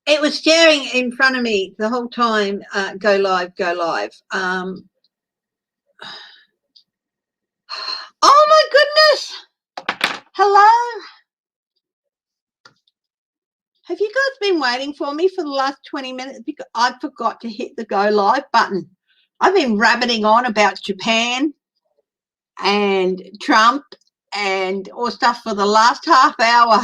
It was staring in front of me the whole time. Go live, go live. Oh my goodness. Hello. Have you guys been waiting for me for the last 20 minutes? Because I forgot to hit the go live button. I've been rabbiting on about Japan and Trump and all stuff for the last half hour.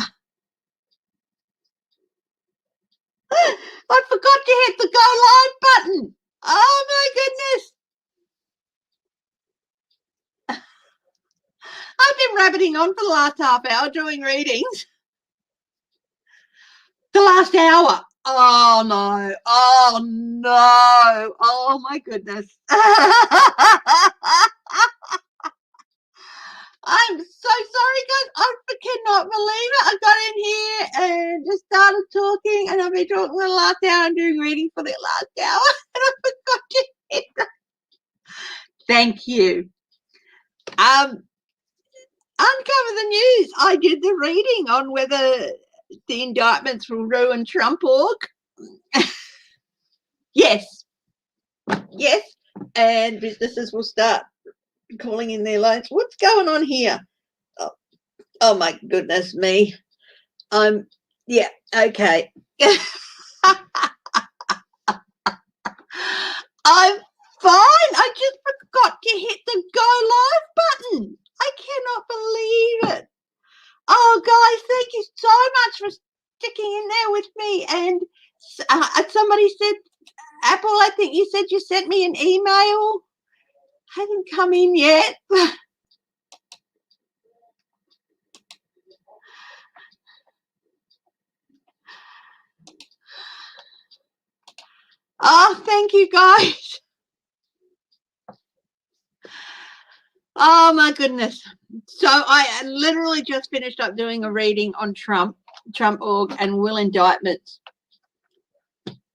I forgot to hit the go live button. Oh my goodness. I've been rabbiting on for the last half hour doing readings. The last hour. Oh no. Oh no. Oh my goodness. I'm so sorry, guys. I cannot believe it. I got in here and just started talking, and I've been talking for the last hour and doing reading for the last hour, and I forgot to hit that. Thank you. Uncover the news. I did the reading on whether the indictments will ruin Trump org. Yes. Yes. And businesses will start calling in their loans. What's going on here? Oh my goodness me. Yeah, okay. I'm fine. I just forgot to hit the go live button. I cannot believe it. Oh, guys, thank you so much for sticking in there with me. And somebody said, Apple, I think you said you sent me an email. Hasn't come in yet. Oh, thank you, guys. Oh, my goodness. So I literally just finished up doing a reading on Trump org, and will indictments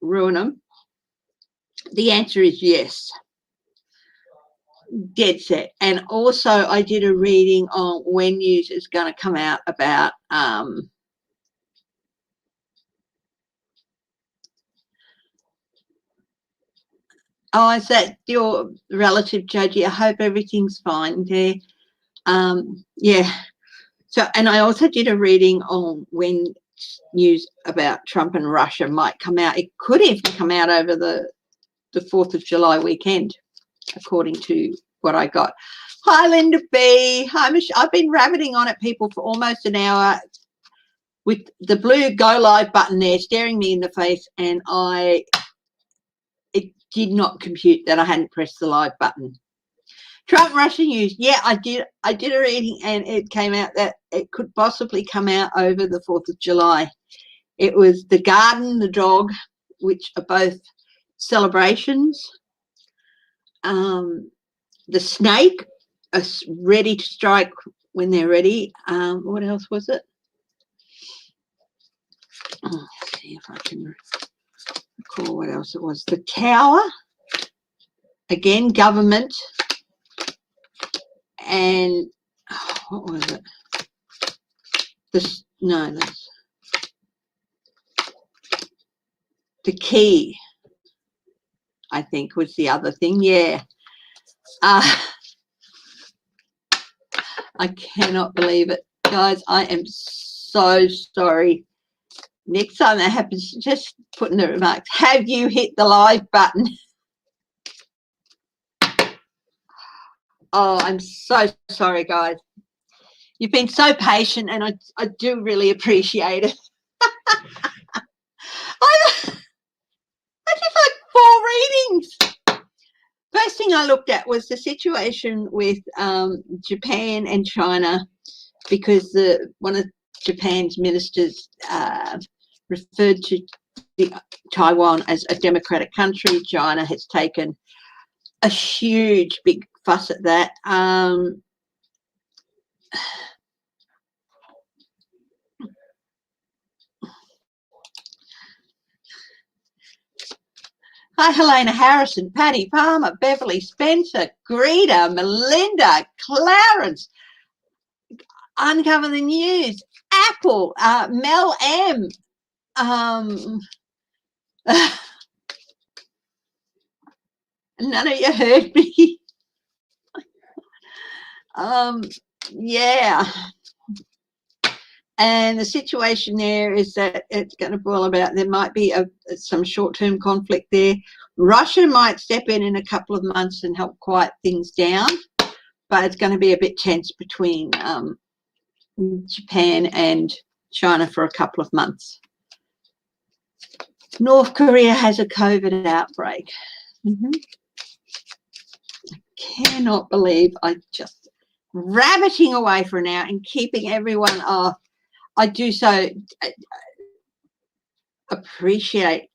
ruin them? The answer is yes. Dead set. And also I did a reading on when news is going to come out about oh, is that your relative, Judgy? I hope everything's fine there. Yeah. So, and I also did a reading on when news about Trump and Russia might come out. It could have come out over the 4th of July weekend, according to what I got. Hi, Linda B. Hi, Michelle. I've been rabbiting on at people for almost an hour with the blue go live button there staring me in the face, and it did not compute that I hadn't pressed the live button. Trump Russia news. Yeah, I did a reading, and it came out that it could possibly come out over the 4th of July. It was the garden, the dog, which are both celebrations. The snake are ready to strike when they're ready. What else was it? Oh, let's see if I can recall what else it was. The tower, again, government. And what was it? The key, I think, was the other thing. Yeah. I cannot believe it, guys. I am so sorry. Next time that happens, just put in the remarks, have you hit the live button? Oh, I'm so sorry, guys. You've been so patient, and I do really appreciate it. I did like 4 readings. First thing I looked at was the situation with Japan and China, because one of Japan's ministers referred to Taiwan as a democratic country. China has taken a huge, big fuss at that. Hi, Helena Harrison, Patty Palmer, Beverly Spencer, Greta, Melinda, Clarence, Uncover the News, Apple, Mel M. None of you heard me. Yeah. And the situation there is that it's going to boil about, there might be some short-term conflict there. Russia might step in a couple of months and help quiet things down, but it's going to be a bit tense between Japan and China for a couple of months. North Korea has a COVID outbreak. I cannot believe I just rabbiting away for an hour and keeping everyone off. I do so appreciate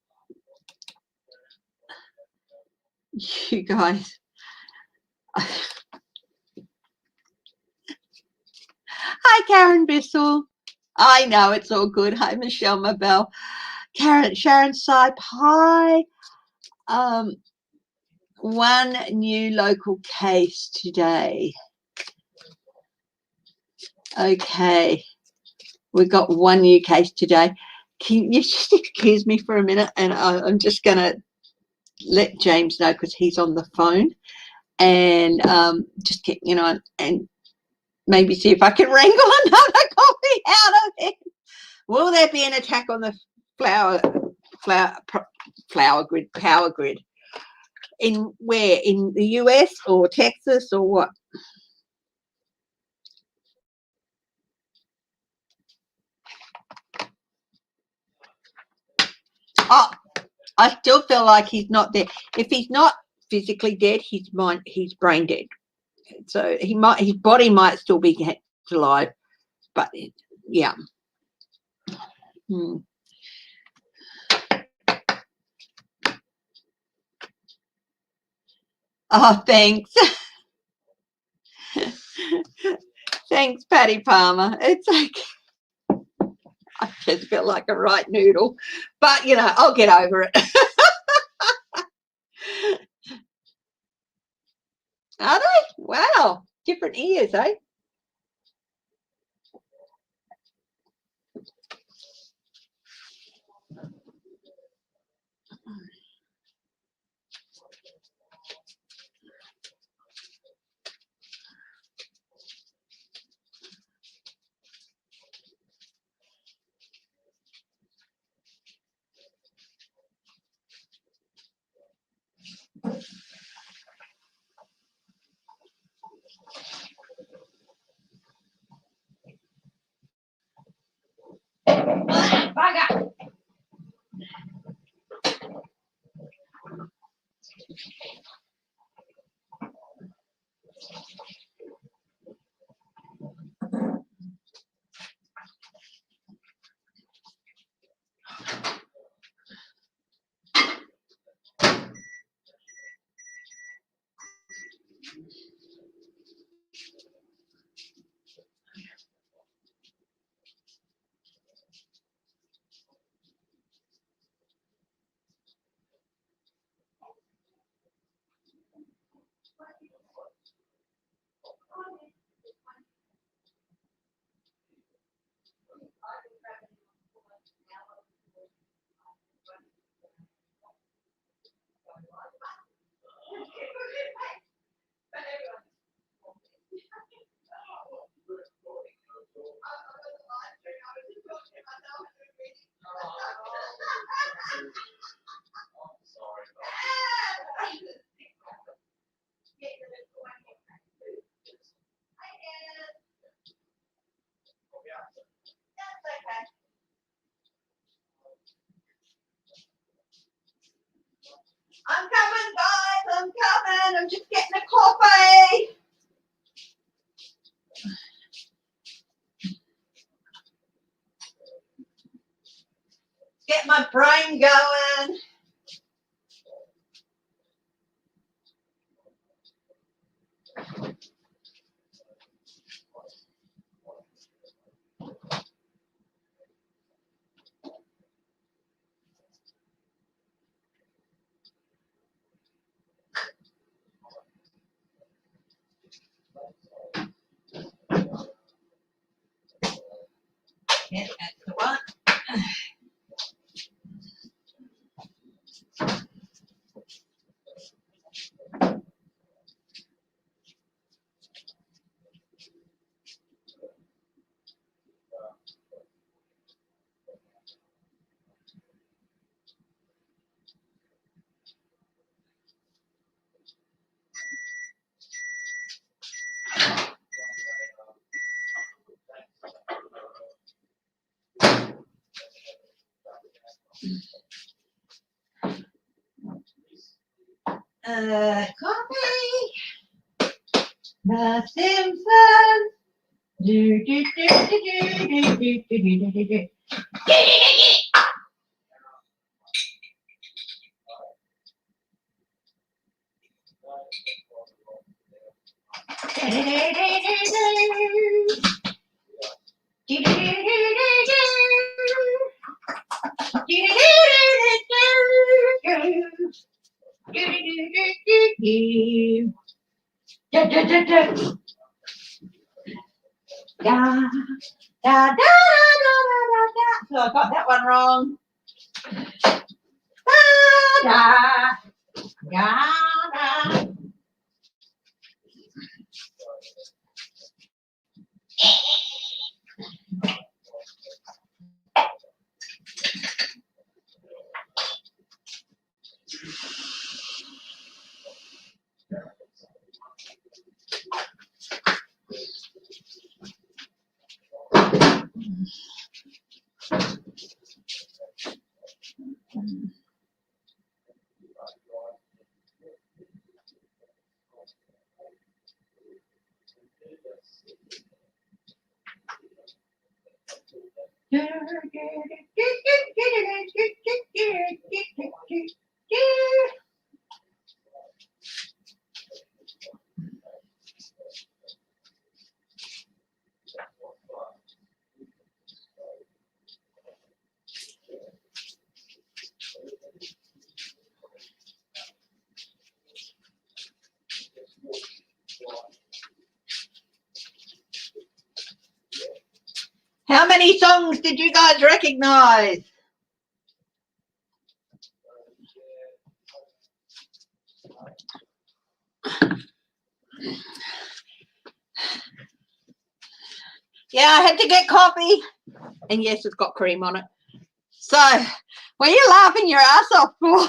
you guys. Hi, Karen Bissell. I know it's all good. Hi, Michelle Mabel. Sharon Sipe. Hi. One new local case today. Okay. We've got one new case today. Can you just excuse me for a minute? And I'm just going to let James know because he's on the phone. And just keep, and maybe see if I can wrangle another copy out of it. Will there be an attack on the power grid? In where? In the US or Texas or what? Oh, I still feel like he's not there. If he's not physically dead, he's brain dead. So his body might still be alive, but yeah. Oh, thanks. Thanks, Patty Palmer. It's like I just feel like a right noodle, but I'll get over it. Are they? Wow, different ears, eh? Yeah, that's the one. Coffee. The Simpsons. Do, do, do, do, do, do, do, do, do, do. So I got that one wrong. How many songs did you guys recognize? Yeah, I had to get coffee. And yes, it's got cream on it. So, what are you laughing your ass off for?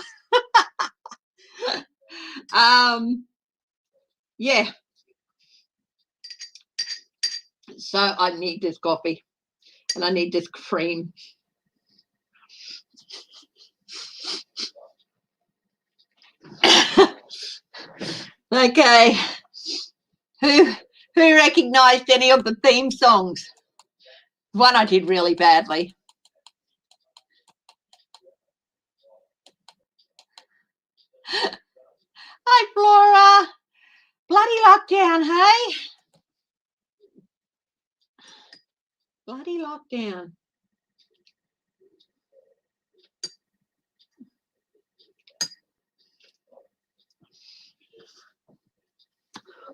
Yeah. So I need this coffee and I need this cream. Okay. Who recognized any of the theme songs? One I did really badly. Hi, Flora. Bloody lockdown, hey? Bloody lockdown.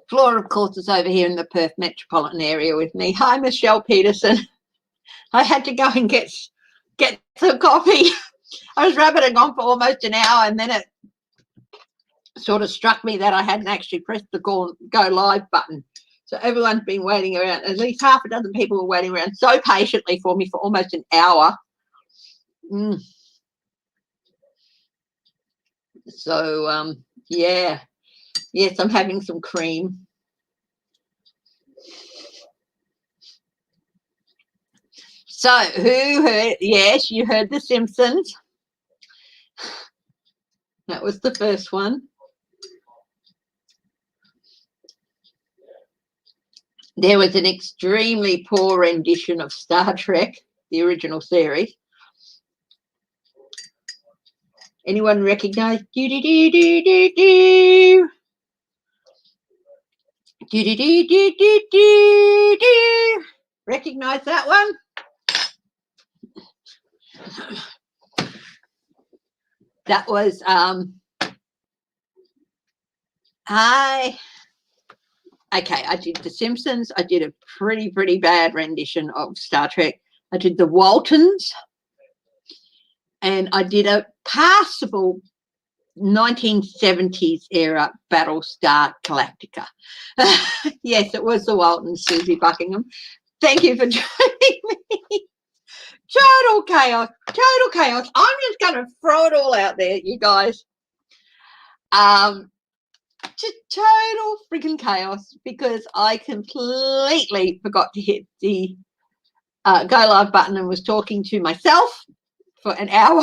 Flora, of course, is over here in the Perth metropolitan area with me. Hi, Michelle Peterson. I had to go and get some coffee. I was rabbiting on for almost an hour, and then it sort of struck me that I hadn't actually pressed the go live button. So everyone's been waiting around. At least half a dozen people were waiting around so patiently for me for almost an hour. So, yeah. Yes, I'm having some cream. So who heard? Yes, you heard The Simpsons. That was the first one. There was an extremely poor rendition of Star Trek, the original series. Anyone recognize? Do do do do do do. Do do do do do do do. Recognize that one? That was hi. okay, I did The Simpsons. I did a pretty bad rendition of Star Trek. I did the Waltons, and I did a passable 1970s era Battlestar Galactica. Yes, it was the Waltons, Susie Buckingham. Thank you for joining me. Total chaos, total chaos. I'm just going to throw it all out there, you guys. Just total freaking chaos, because I completely forgot to hit the go live button and was talking to myself for an hour.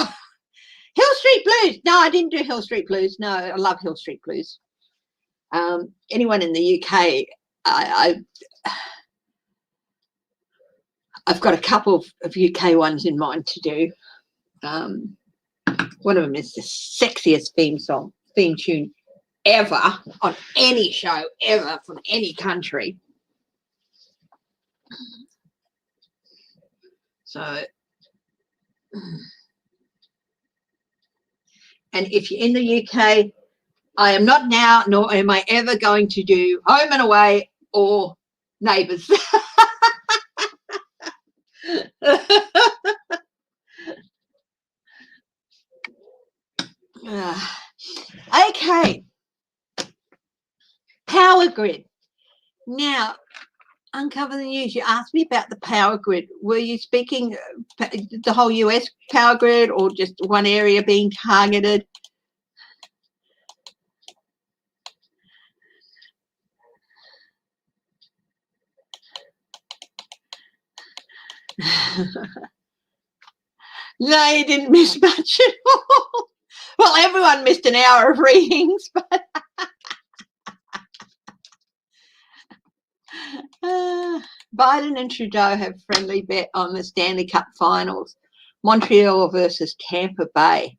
Hill Street Blues. No, I didn't do Hill Street Blues. No, I love Hill Street Blues. Anyone in the UK, I've got a couple of UK ones in mind to do. One of them is the sexiest theme tune ever on any show ever from any country. So, and if you're in the UK, I am not now, nor am I ever going to do Home and Away or Neighbours. Okay. Power grid. Now, Uncover the News, you asked me about the power grid. Were you speaking the whole US power grid, or just one area being targeted? No, you didn't miss much at all. Well, everyone missed an hour of readings, but Biden and Trudeau have friendly bet on the Stanley Cup finals. Montreal versus Tampa Bay.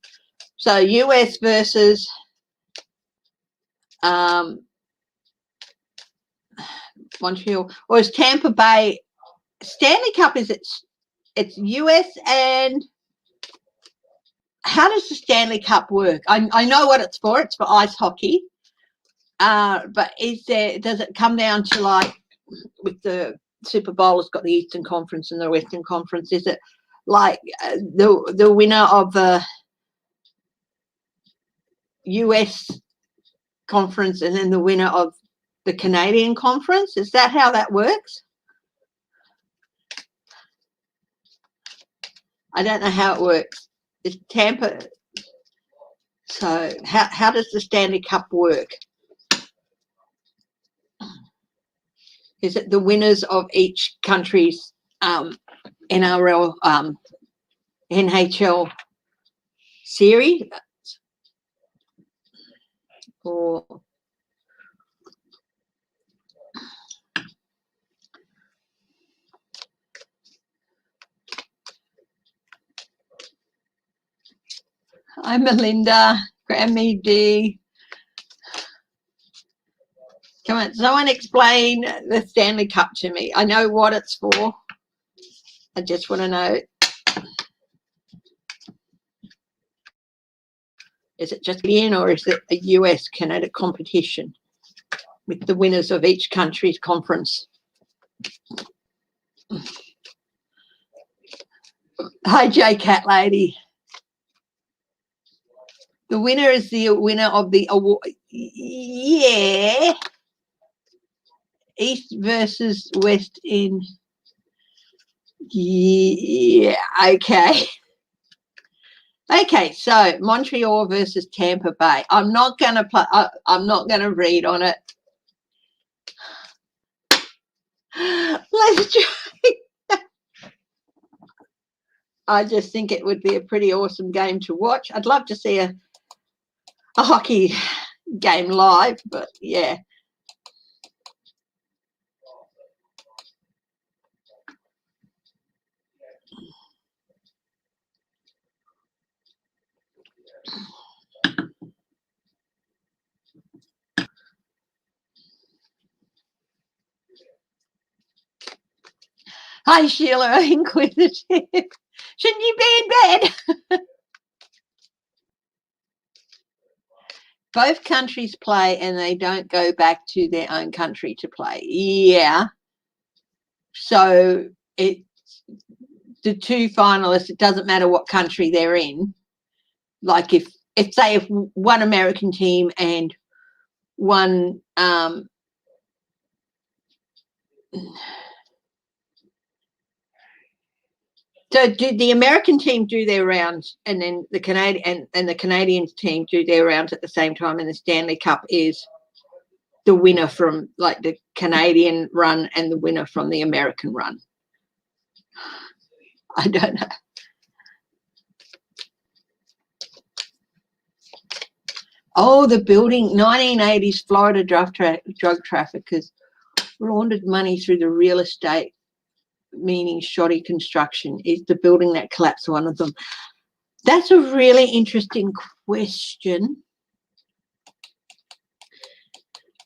So US versus Montreal, or is Tampa Bay? Stanley Cup, is it's US, and how does the Stanley Cup work? I know what it's for. It's for ice hockey. But does it come down to, like, with the Super Bowl, it's got the Eastern Conference and the Western Conference? Is it like the winner of the US conference and then the winner of the Canadian conference? Is that how that works? I don't know how it works. It's Tampa. So how does the Stanley Cup work? Is it the winners of each country's NRL, NHL series? Or hi, Melinda, Grammy D. Come on, someone explain the Stanley Cup to me. I know what it's for. I just want to know. Is it just in, or is it a US Canada competition with the winners of each country's conference? Hi, J Cat Lady. The winner is the winner of the award. Yeah. East versus West in. Yeah, okay. Okay, so Montreal versus Tampa Bay. I'm not going to play. I'm not going to read on it. Let's try. I just think it would be a pretty awesome game to watch. I'd love to see a hockey game live, but yeah. Hi, Sheila, inquisitive. Shouldn't you be in bed? both countries play and they don't go back to their own country to play. Yeah. So the two finalists, it doesn't matter what country they're in. Like if one American team and one so do the American team do their rounds, and then the Canadian and the Canadian team do their rounds at the same time, and the Stanley Cup is the winner from like the Canadian run and the winner from the American run. I don't know. Oh, the building, 1980s Florida drug traffickers laundered money through the real estate, meaning shoddy construction. Is the building that collapsed one of them? That's a really interesting question.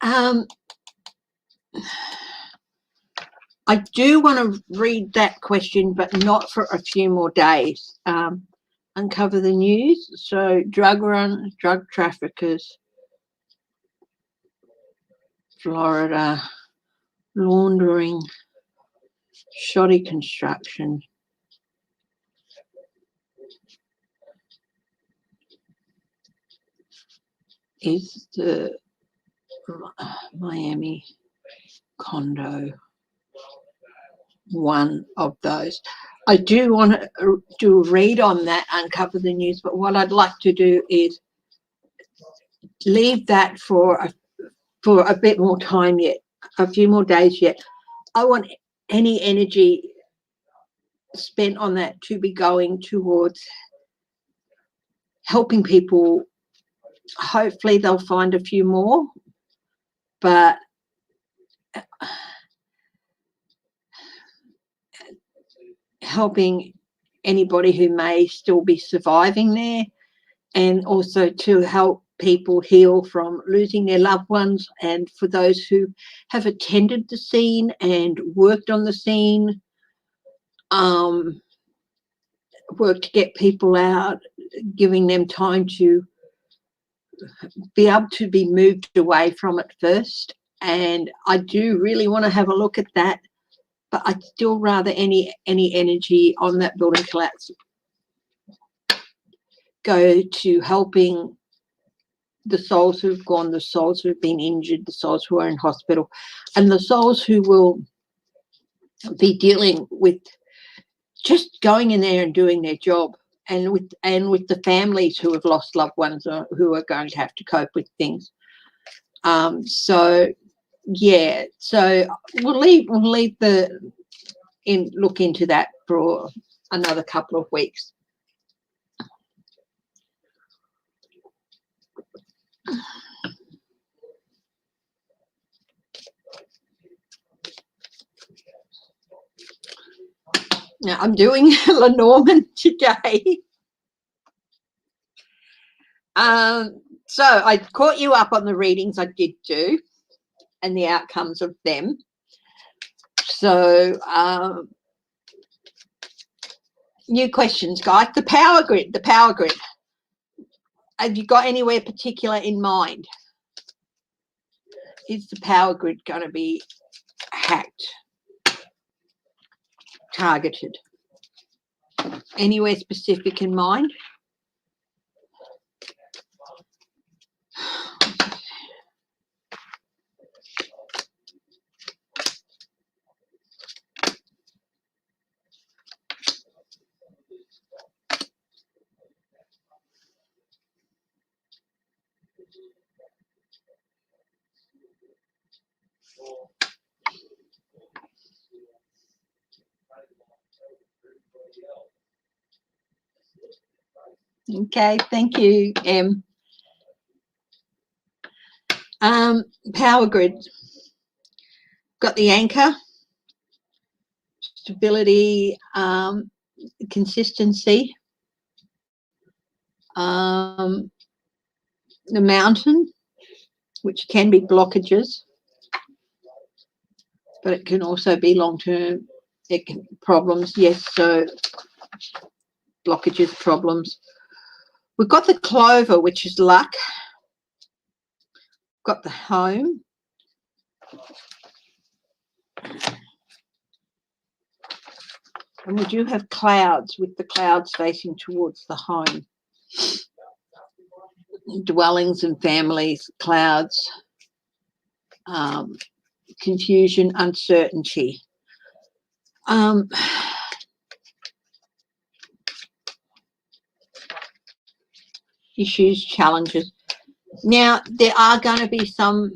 I do want to read that question, but not for a few more days. Uncover the news. So drug traffickers, Florida, laundering, shoddy construction. Is the Miami condo one of those? I do want to do a read on that, uncover the news, but what I'd like to do is leave that for a bit more time yet, a few more days yet. I want any energy spent on that to be going towards helping people. Hopefully they'll find a few more, but helping anybody who may still be surviving there, and also to help people heal from losing their loved ones, and for those who have attended the scene and worked on the scene, work to get people out, giving them time to be able to be moved away from it first. And I do really want to have a look at that, but I'd still rather any energy on that building collapse go to helping the souls who've gone, the souls who've been injured, the souls who are in hospital, and the souls who will be dealing with just going in there and doing their job, and with the families who have lost loved ones or who are going to have to cope with things. So yeah, so we'll leave look into that for another couple of weeks. Now I'm doing Lenormand today. So I caught you up on the readings I did do and the outcomes of them. So new questions, guys. The power grid. Have you got anywhere particular in mind? Is the power grid going to be hacked, targeted? Anywhere specific in mind? Okay, thank you, Em. Power grid. Got the anchor, stability, consistency, the mountain, which can be blockages, but it can also be long-term problems. Yes, so blockages, problems. We've got the clover, which is luck. got the home. And we do have clouds, with the clouds facing towards the home. Dwellings and families, clouds, confusion, uncertainty. Issues, challenges. Now, there are going to be some,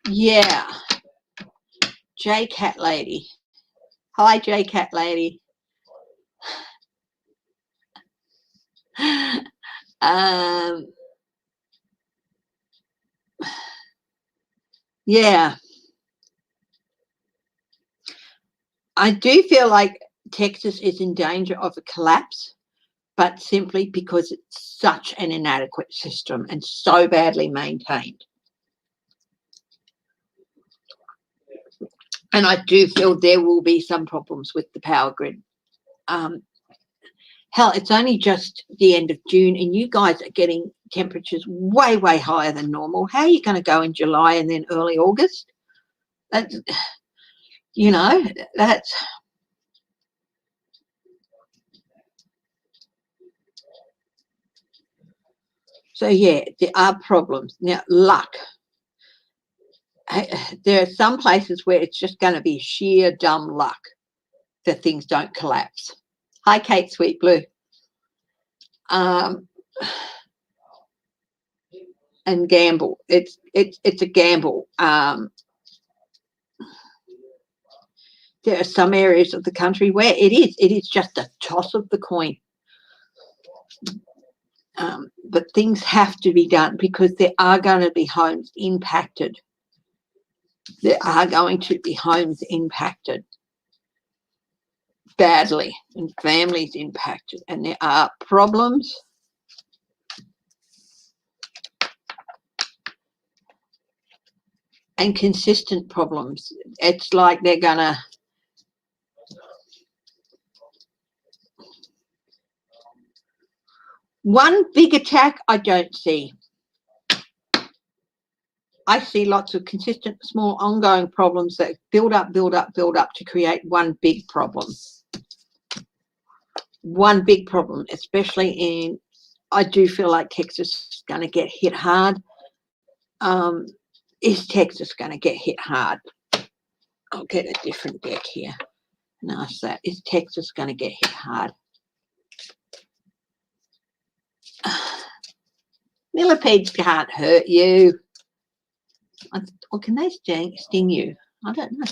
yeah, J-Cat lady. Hi, J-Cat lady. Yeah. I do feel like Texas is in danger of a collapse, but simply because it's such an inadequate system and so badly maintained. And I do feel there will be some problems with the power grid. Hell, it's only just the end of June and you guys are getting temperatures way, way higher than normal. How are you going to go in July and then early August? That's, you know, that's... So, yeah, there are problems. Now, luck. There are some places where it's just going to be sheer dumb luck that things don't collapse. Hi, Kate Sweet Blue. And gamble. It's a gamble. There are some areas of the country where it is just a toss of the coin. But things have to be done because there are going to be homes impacted. There are going to be homes impacted badly and families impacted, and there are problems. And consistent problems. It's like they're going to... One big attack, I don't see. I see lots of consistent, small, ongoing problems that build up to create one big problem. One big problem, especially in... I do feel like Texas is going to get hit hard. Is Texas going to get hit hard? I'll get a different deck here and ask that. Is Texas going to get hit hard? Millipedes can't hurt you. Or can they sting you? I don't know.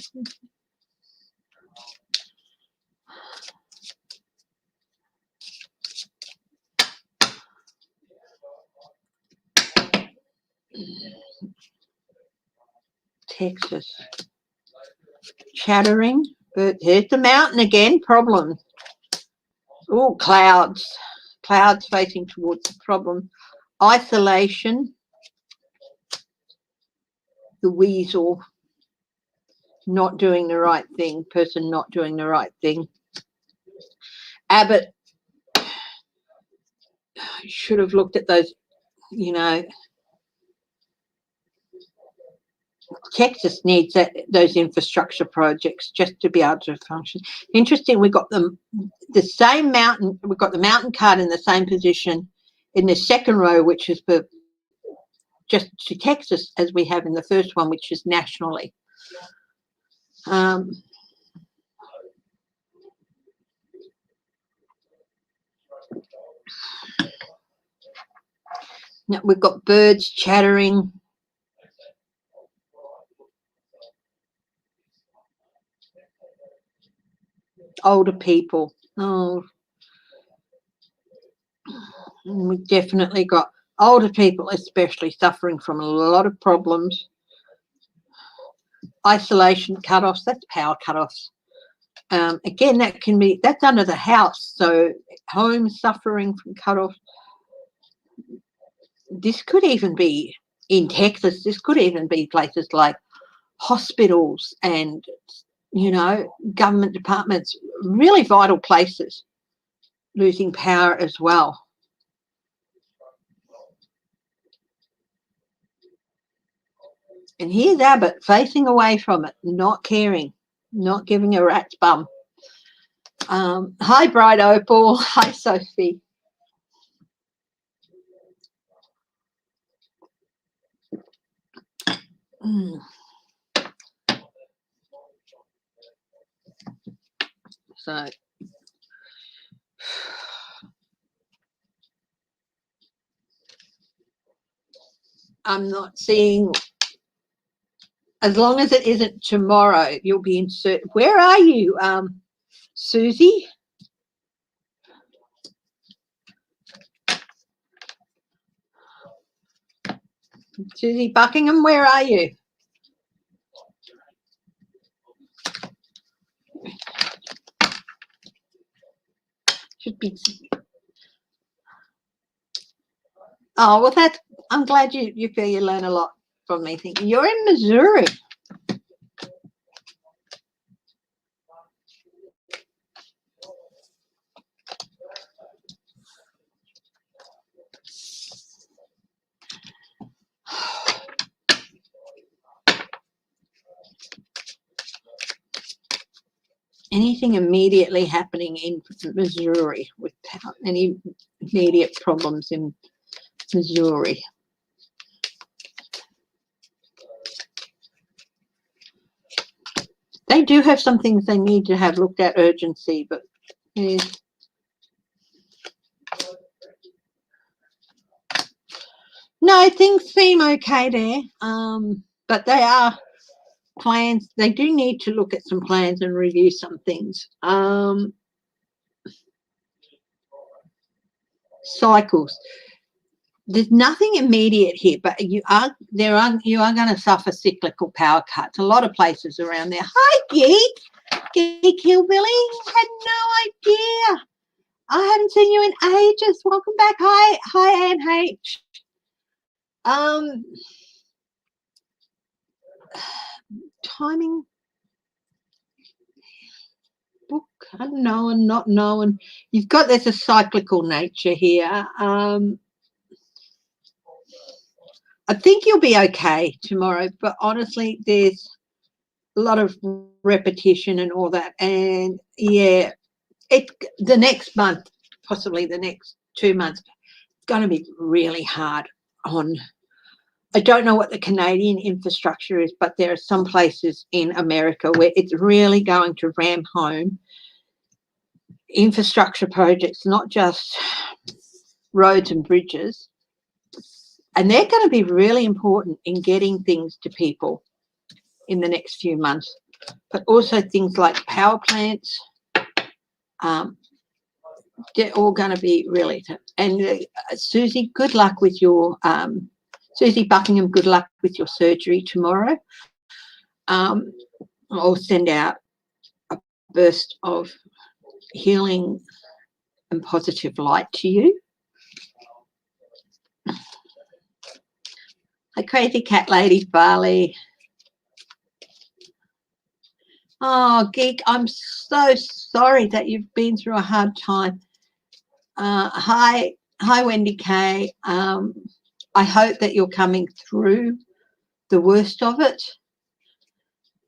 Texas. Chattering. But here's the mountain again. Problem. Oh, clouds. Clouds facing towards the problem. Isolation. The weasel. Not doing the right thing. Person not doing the right thing. Abbott should have looked at those, you know. Texas needs those infrastructure projects just to be able to function. Interesting, we got the same mountain, we've got the mountain card in the same position in the second row, which is for just to Texas, as we have in the first one, which is nationally. Now we've got birds chattering. Older people. Oh, we've definitely got older people, especially suffering from a lot of problems. Isolation cutoffs. That's power cutoffs. Again, that's under the house. So homes suffering from cutoffs. This could even be in Texas. This could even be places like hospitals and, you know, government departments, really vital places, losing power as well. And here's Abbott facing away from it, not caring, not giving a rat's bum. Hi, Bright Opal. Hi, Sophie. So I'm not seeing, as long as it isn't tomorrow, you'll be insert. Where are you, Susie? Susie Buckingham, where are you? Should be. Oh, well, that's, I'm glad you feel you learn a lot from me. Thinking you're in Missouri. Anything immediately happening in Missouri with any immediate problems in Missouri? They do have some things they need to have looked at urgency, but no, things seem okay there. But they are plans. They do need to look at some plans and review some things. Cycles. There's nothing immediate here, but you are going to suffer cyclical power cuts. A lot of places around there. Hi, Geek Hillbilly. Had no idea. I haven't seen you in ages. Welcome back. Hi, Anne H. Timing book. I don't know and not knowing. There's a cyclical nature here. I think you'll be okay tomorrow, but honestly, there's a lot of repetition and all that. And yeah, the next month, possibly the next 2 months, it's going to be really hard on. I don't know what the Canadian infrastructure is, but there are some places in America where it's really going to ram home infrastructure projects, not just roads and bridges. And they're going to be really important in getting things to people in the next few months, but also things like power plants. They're all going to be really, and Susie, good luck with your, Susie Buckingham, good luck with your surgery tomorrow. I'll send out a burst of healing and positive light to you. Hi, Crazy Cat Lady, Farley. Oh, Geek, I'm so sorry that you've been through a hard time. Hi, Wendy Kay. I hope that you're coming through the worst of it.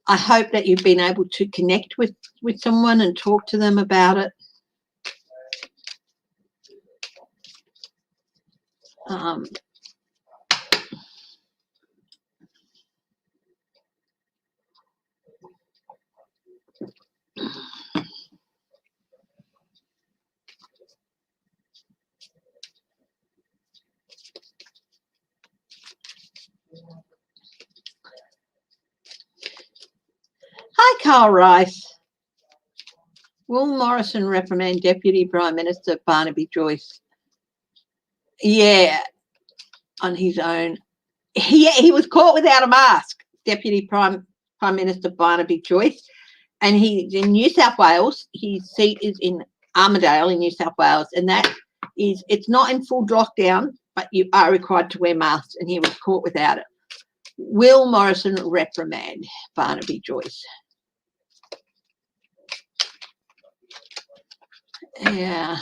I hope that you've been able to connect with someone and talk to them about it. Hi, Carl Rice. Will Morrison reprimand Deputy Prime Minister Barnaby Joyce? Yeah, on his own. He was caught without a mask, Deputy Prime Minister Barnaby Joyce, and he's in New South Wales. His seat is in Armidale in New South Wales, and it's not in full lockdown, but you are required to wear masks, and he was caught without it. Will Morrison reprimand Barnaby Joyce? Yeah.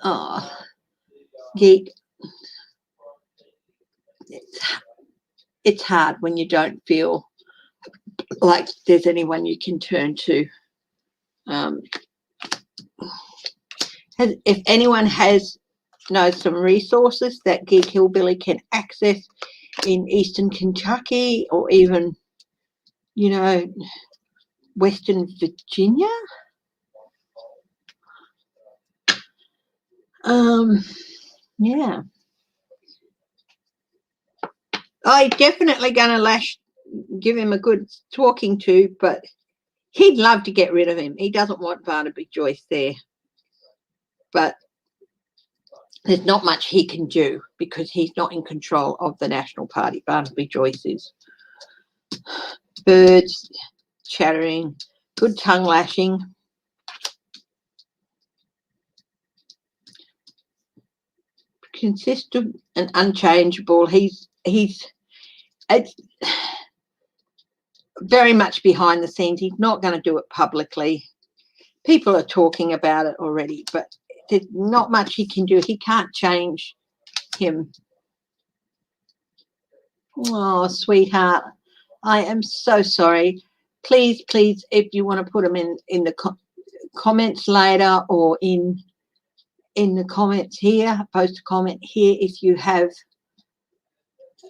Oh, Geek, it's hard when you don't feel like there's anyone you can turn to. If anyone knows some resources that Geek Hillbilly can access in Eastern Kentucky or even, you know, Western Virginia, yeah, I definitely going to give him a good talking to, but he'd love to get rid of him. He doesn't want Barnaby Joyce there, but there's not much he can do because he's not in control of the National Party. Barnaby Joyce is. Birds chattering, good tongue lashing. Consistent and unchangeable. It's very much behind the scenes. He's not going to do it publicly. People are talking about it already, but there's not much he can do. He can't change him. Oh, sweetheart, I am so sorry. Please, if you want to put them in the comments later or in the comments here, post a comment here if you have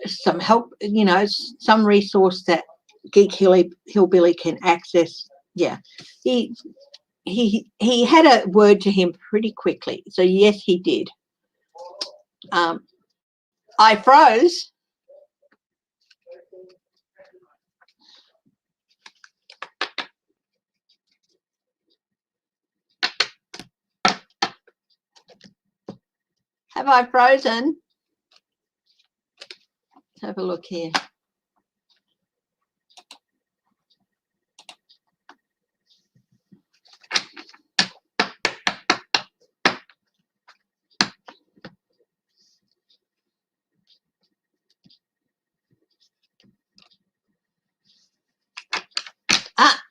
some help, you know, some resource that Geek Hillbilly can access. Yeah, he had a word to him pretty quickly, so yes, he did. I froze. Have I frozen? Let's have a look here.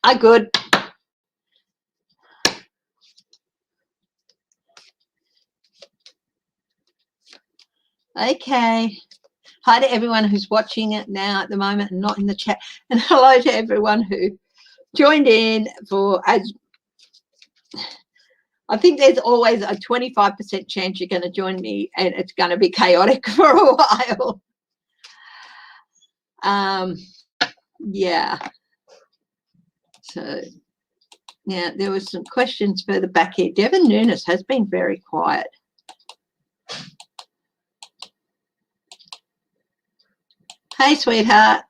I good. Okay. Hi to everyone who's watching it now at the moment and not in the chat. And hello to everyone who joined in I think there's always a 25% chance you're going to join me and it's going to be chaotic for a while. Yeah. So, yeah, there was some questions further back here. Devin Nunes has been very quiet. Hey, sweetheart.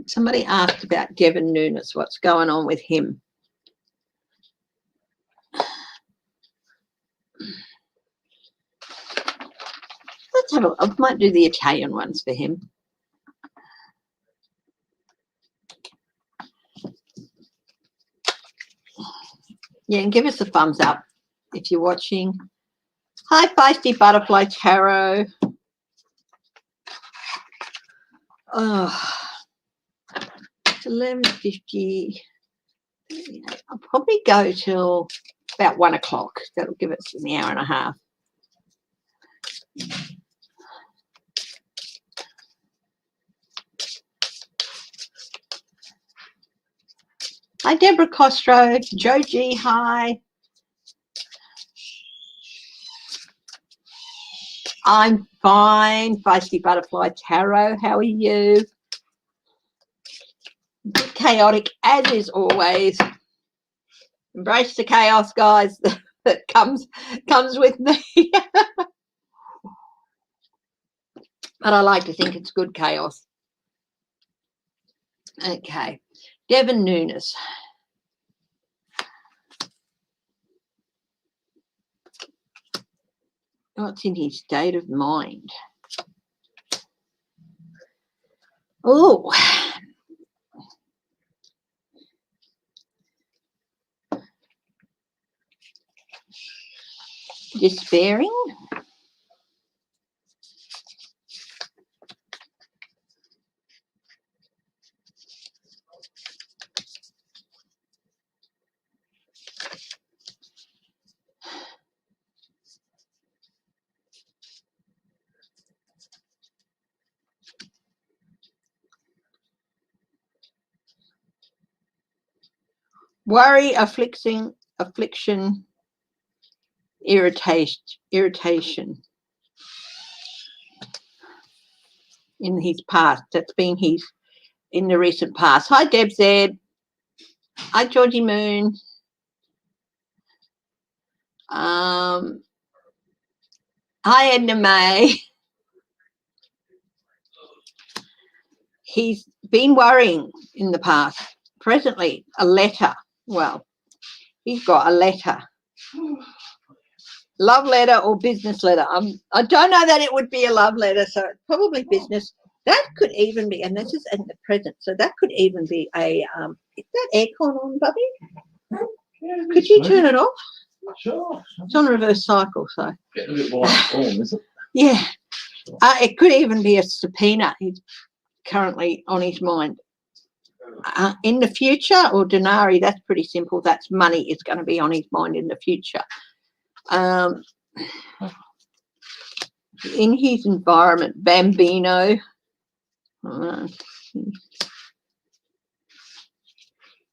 Somebody asked about Devin Nunes, what's going on with him. Let's have a look. I might do the Italian ones for him. Yeah, and give us a thumbs up if you're watching. Hi, Feisty Butterfly Tarot. Oh, it's 11:50. I'll probably go till about 1 o'clock. That'll give us an hour and a half. Hi, Deborah Costro. Joe G, hi. I'm fine. Feisty Butterfly Tarot, how are you? A bit chaotic as is always. Embrace the chaos, guys, that comes with me. But I like to think it's good chaos. Okay. Devin Nunes. What's in his state of mind? Oh. Despairing. Worry, affliction, irritation in his past. That's been in the recent past. Hi, Deb Z. Hi, Georgie Moon. Hi, Edna May. He's been worrying in the past. Presently, a letter. Well, he's got a letter. Love letter or business letter. I don't know that it would be a love letter, so it's probably business. That could even be, and this is in the present, so that could even be a, is that aircon on, Bubby? Yeah, could you turn it off? Sure. It's on reverse cycle, so. Getting a bit warm, is it? Yeah. It could even be a subpoena. He's currently on his mind. In the future, or denari, that's pretty simple. That's money is going to be on his mind in the future. In his environment, Bambino.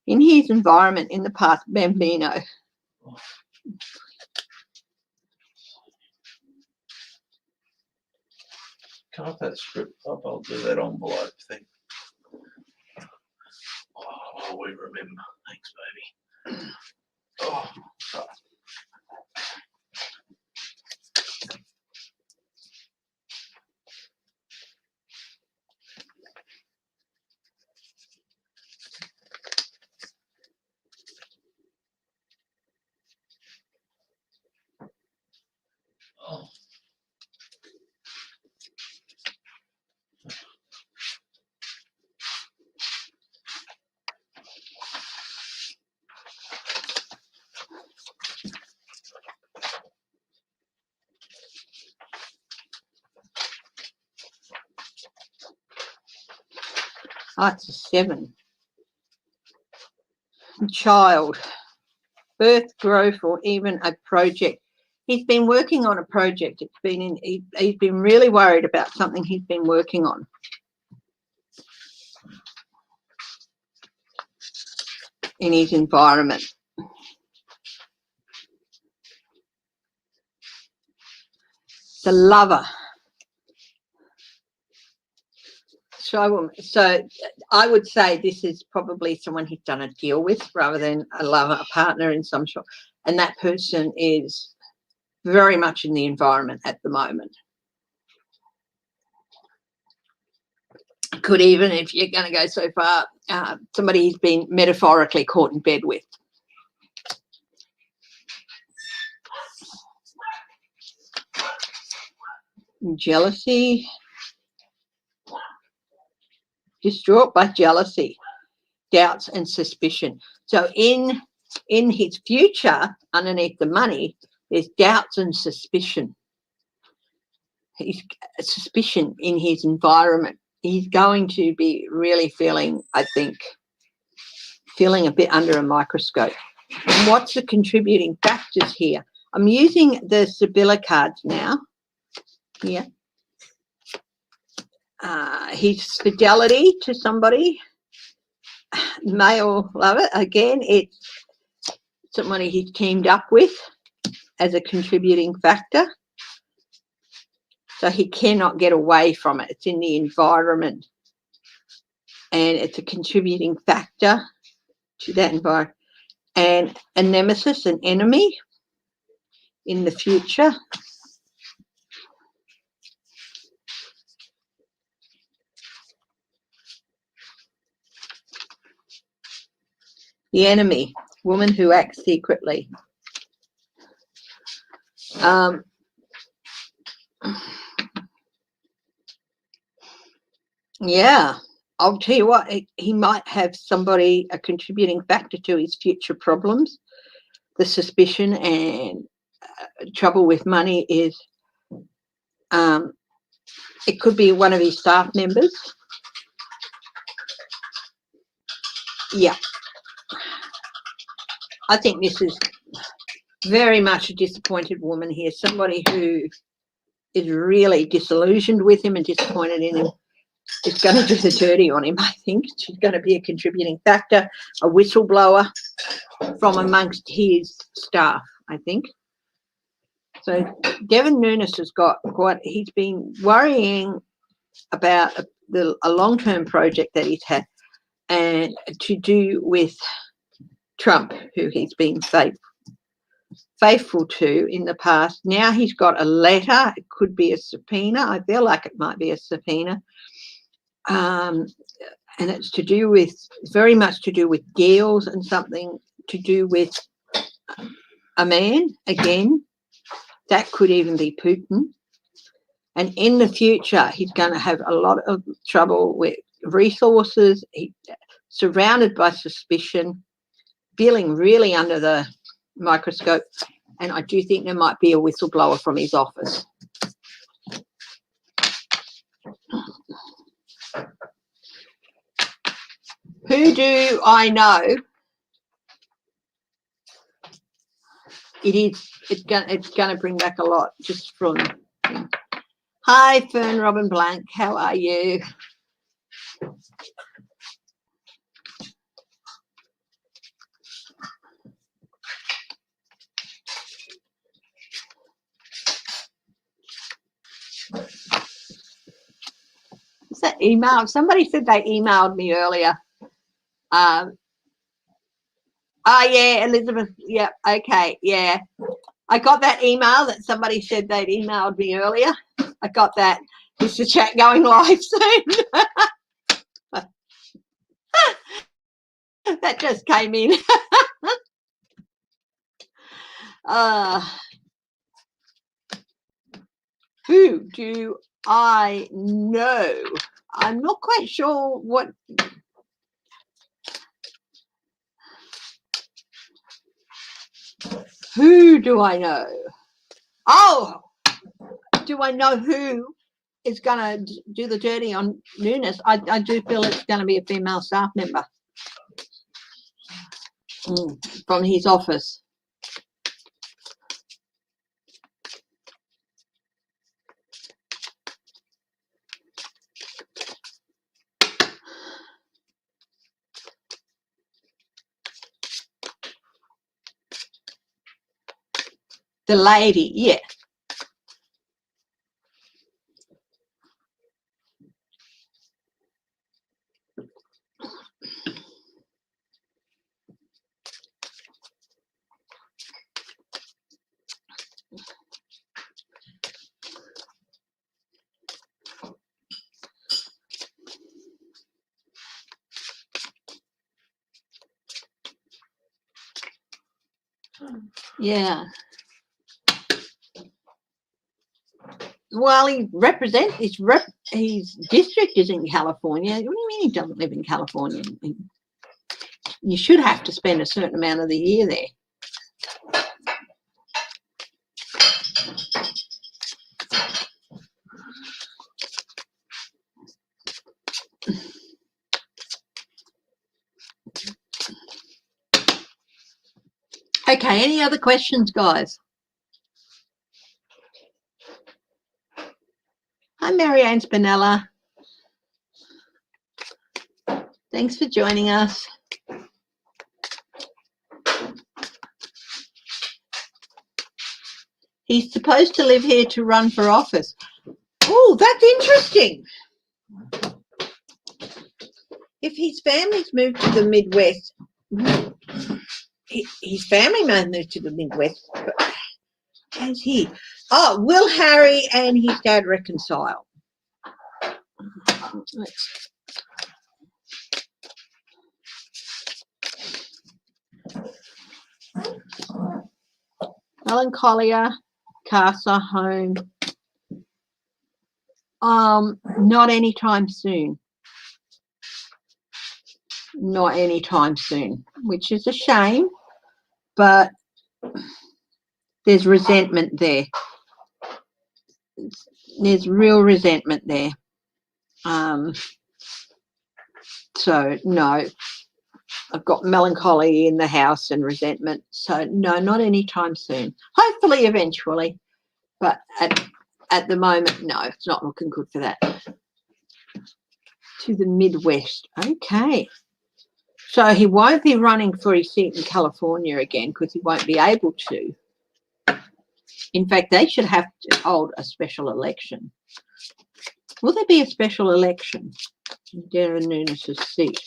In his environment in the past, Bambino. Cut that script up. I'll do that envelope thing. Oh, we remember. Thanks, baby. Oh, sorry. Oh. It's a 7. Child, birth, growth, or even a project. He's been working on a project. It's been he's been really worried about something he's been working on. In his environment. The lover. So I would say this is probably someone he's done a deal with rather than a lover, a partner in some sort. And that person is very much in the environment at the moment. Could even, if you're going to go so far, somebody he's been metaphorically caught in bed with. Jealousy. Distraught by jealousy, doubts and suspicion. So in his future, underneath the money, there's doubts and suspicion. He's suspicion in his environment. He's going to be really feeling, I think, feeling a bit under a microscope. And what's the contributing factors here? I'm using the Sibylla cards now. Here. His fidelity to somebody, male lover, again, it's somebody he's teamed up with as a contributing factor. So he cannot get away from it. It's in the environment. And it's a contributing factor to that environment. And a nemesis, an enemy in the future. The enemy, woman who acts secretly. Yeah, I'll tell you what, he might have somebody, a contributing factor to his future problems. The suspicion and trouble with money is, it could be one of his staff members. Yeah. I think this is very much a disappointed woman here, somebody who is really disillusioned with him and disappointed in him. is going to do the dirty on him, I think. She's going to be a contributing factor, a whistleblower from amongst his staff, I think. So Devin Nunes has got he's been worrying about a long-term project that he's had, and to do with Trump, who he's been faithful to in the past. Now he's got a letter. It could be a subpoena. I feel like it might be a subpoena. And it's to do with, very much to do with deals and something to do with a man, again. That could even be Putin. And in the future, he's going to have a lot of trouble with resources. He's surrounded by suspicion, feeling really under the microscope. And I do think there might be a whistleblower from his office. Who do I know? It's going to bring back a lot just from. Hi, Fern Robin Blank. How are you? Is that email? Somebody said they emailed me earlier. Oh, yeah, Elizabeth. Yeah, okay, yeah. I got that email that somebody said they'd emailed me earlier. I got that. Is the chat going live soon? That just came in. Who do I know? I'm not quite sure what. Who do I know? Oh, do I know who is going to do the dirty on Nunes? I do feel it's going to be a female staff member from his office. The lady, yeah. Yeah. Well, he represents his district is in California. What do you mean he doesn't live in California? You should have to spend a certain amount of the year there. Okay, any other questions, guys? Hi, Marianne Spinella. Thanks for joining us. He's supposed to live here to run for office. Oh, that's interesting. If his family's moved to the Midwest, his family may have moved to the Midwest, but has he? Oh, will Harry and his dad reconcile? Melancholia, Casa home. Not anytime soon. Not anytime soon, which is a shame, but there's resentment there. There's real resentment there. So no, I've got melancholy in the house and resentment. So no, not anytime soon. Hopefully eventually, but at the moment, no, it's not looking good for that. to the Midwest. Okay. So he won't be running for his seat in California again because he won't be able to. In fact, they should have to hold a special election. Will there be a special election in Darren Nunes' seat?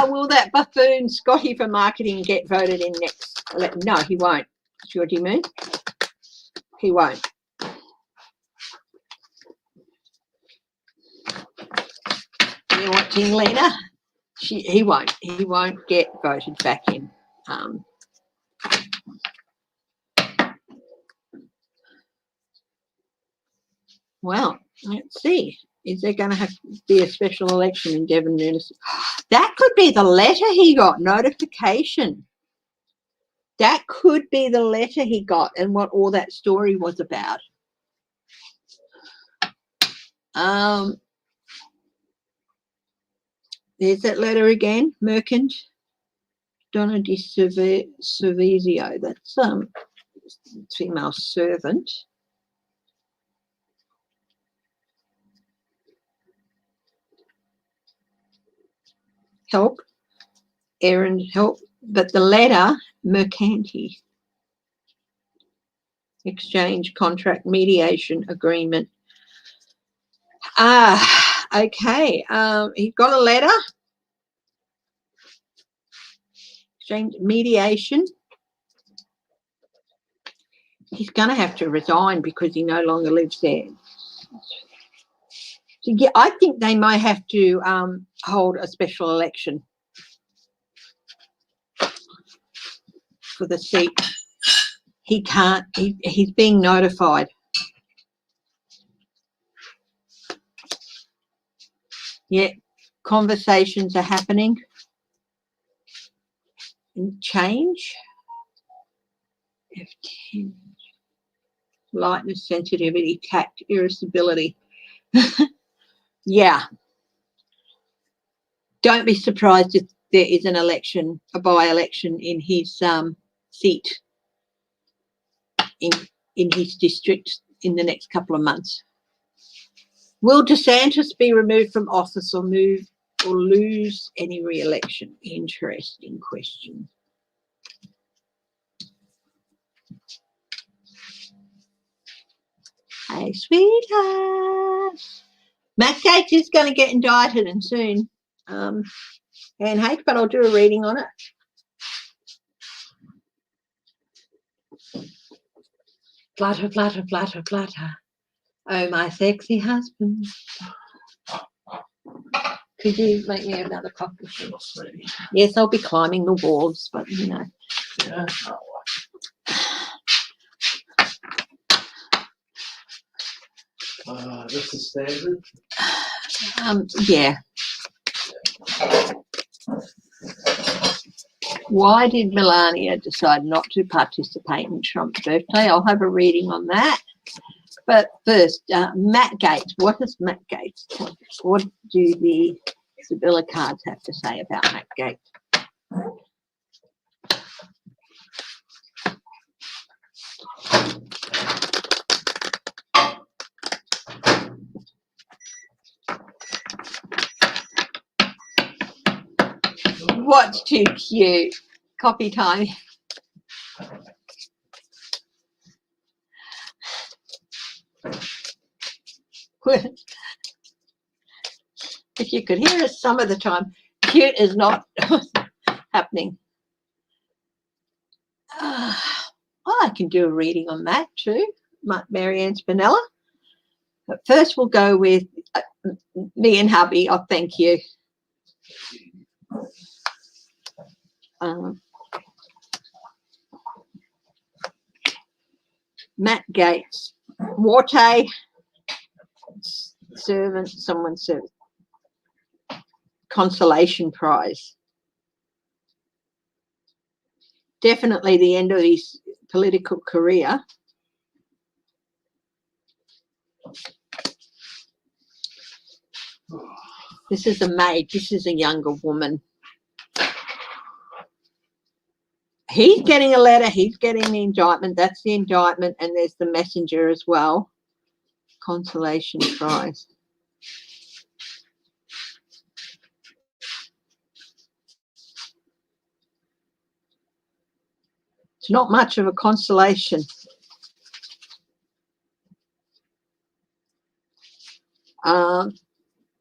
Will that buffoon Scotty for marketing get voted in next? No, he won't. Georgie Moon. He won't. You're watching, Lena? He won't. He won't get voted back in. Well, let's see. Is there going to have to be a special election in Devon Nunes? That could be the letter he got, notification. That could be the letter he got and what all that story was about. There's that letter again, Mercant. Donna di Servizio, that's female servant. Help, errand help, but the letter, mercanti. Exchange, contract, mediation, agreement. Okay. He got a letter. Exchange, mediation. He's going to have to resign because he no longer lives there. So, yeah, I think they might have to hold a special election for the seat. He can't. He's being notified. Yeah, conversations are happening. Change. F10. Lightness, sensitivity, tact, irritability. Yeah. Don't be surprised if there is an election, a by-election in his seat in his district in the next couple of months. Will DeSantis be removed from office or lose any re-election? Interesting question. Hey, sweetheart. Matt Gates is going to get indicted and soon. And hate, but I'll do a reading on it. Flutter, flutter, flutter, flutter. Oh, my sexy husband. Could you make me another coffee? Yes, I'll be climbing the walls, but you know. Yeah. That's the standard. Yeah. Why did Melania decide not to participate in Trump's birthday? I'll have a reading on that. But first, Matt Gates. What does Matt Gates? What do the Sibylla cards have to say about Matt Gates? What's too cute? Coffee time. If you could hear us some of the time, cute is not happening. I can do a reading on that too, Marianne Spinella. But first we'll go with me and hubby. Oh, thank you. Matt Gates, Morte, servant, someone servant, consolation prize. Definitely the end of his political career. This is a maid. This is a younger woman. He's getting a letter. He's getting the indictment. That's the indictment. And there's the messenger as well. Consolation prize. It's not much of a consolation.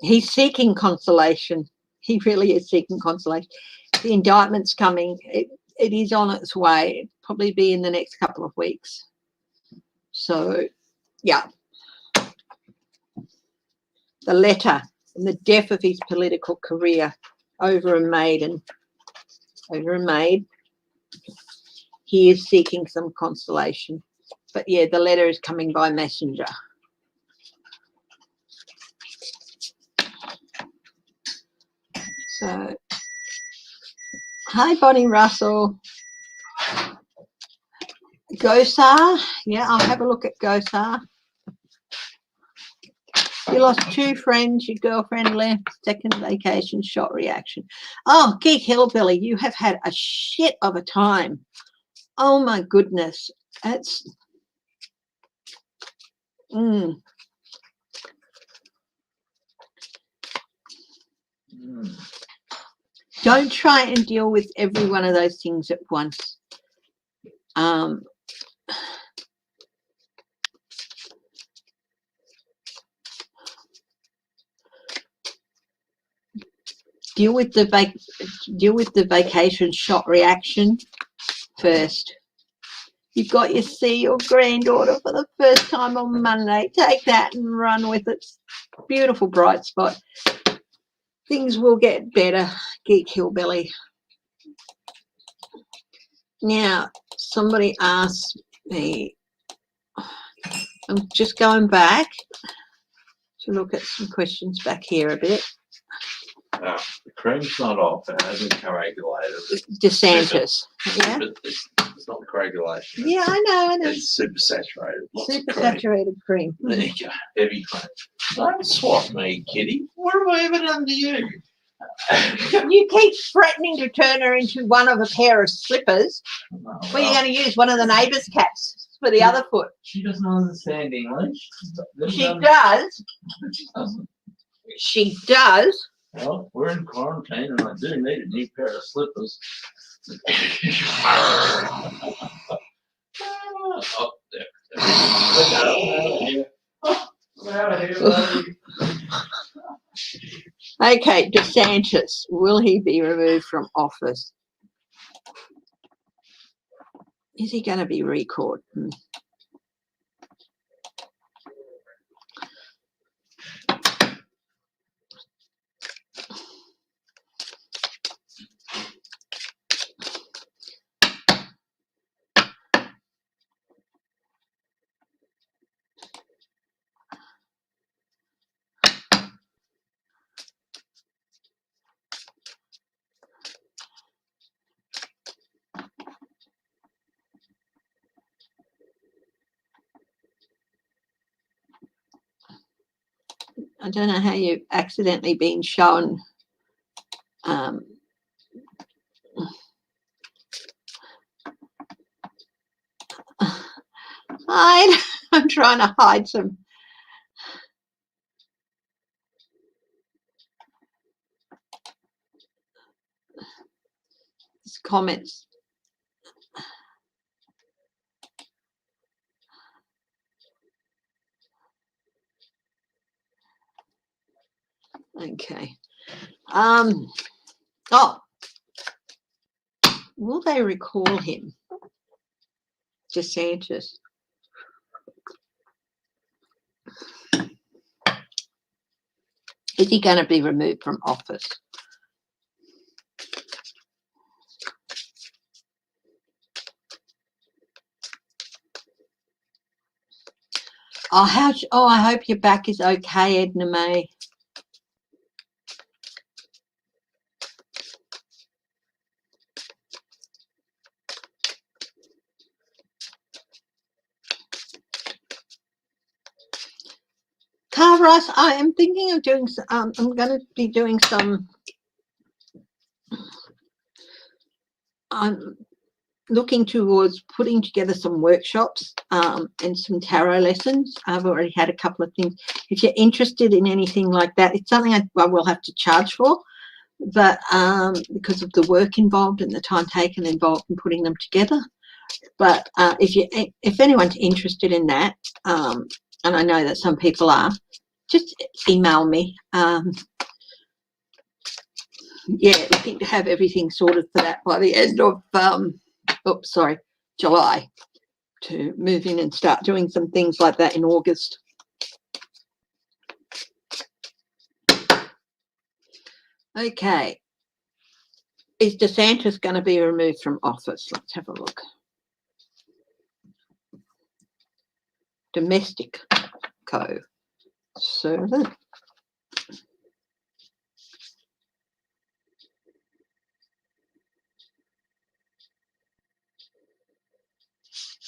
He's seeking consolation. He really is seeking consolation. The indictment's coming. It is on its way. It'll probably be in the next couple of weeks. So, yeah. The letter and the death of his political career over a maid. He is seeking some consolation. But, yeah, the letter is coming by messenger. So, hi, Bonnie Russell. Gosar. Yeah, I'll have a look at Gosar. You lost 2 friends, your girlfriend left, second vacation, shot reaction. Oh, Geek Hillbilly, you have had a shit of a time. Oh, my goodness. That's... Don't try and deal with every one of those things at once. Deal with the vacation shot reaction first. You've got to see your granddaughter for the first time on Monday. Take that and run with it. Beautiful bright spot. Things will get better, Geek Hillbilly. Now, somebody asked me, I'm just going back to look at some questions back here a bit. The cream's not off. It hasn't coagulated. DeSantis. Yeah? It's not the coagulation. Yeah, I know. It's super saturated. Super saturated cream. There you go. Heavy cream. Don't swat me, kitty. What have I ever done to you? You keep threatening to turn her into one of a pair of slippers. Oh, What are you going to use? One of the neighbour's caps for the other foot? She doesn't understand English. She does. She doesn't. She does. Well, we're in quarantine and I do need a new pair of slippers. Oh, there. Get out of here, buddy. Okay, DeSantis, will he be removed from office? Is he going to be recalled? I don't know how you've accidentally been shown I'm trying to hide some comments. Okay. Oh, will they recall him? DeSantis. Is he going to be removed from office? Oh, I hope your back is okay, Edna May. Oh, Russ, I am thinking of doing, I'm going to be doing some, I'm looking towards putting together some workshops and some tarot lessons. I've already had a couple of things. If you're interested in anything like that, it's something I will have to charge for, but because of the work involved and the time taken involved in putting them together. But if anyone's interested in that, and I know that some people are, just email me. Yeah, looking to have everything sorted for that by the end of July, to move in and start doing some things like that in August. Okay, is DeSantis going to be removed from office? Let's have a look. Domestic servant.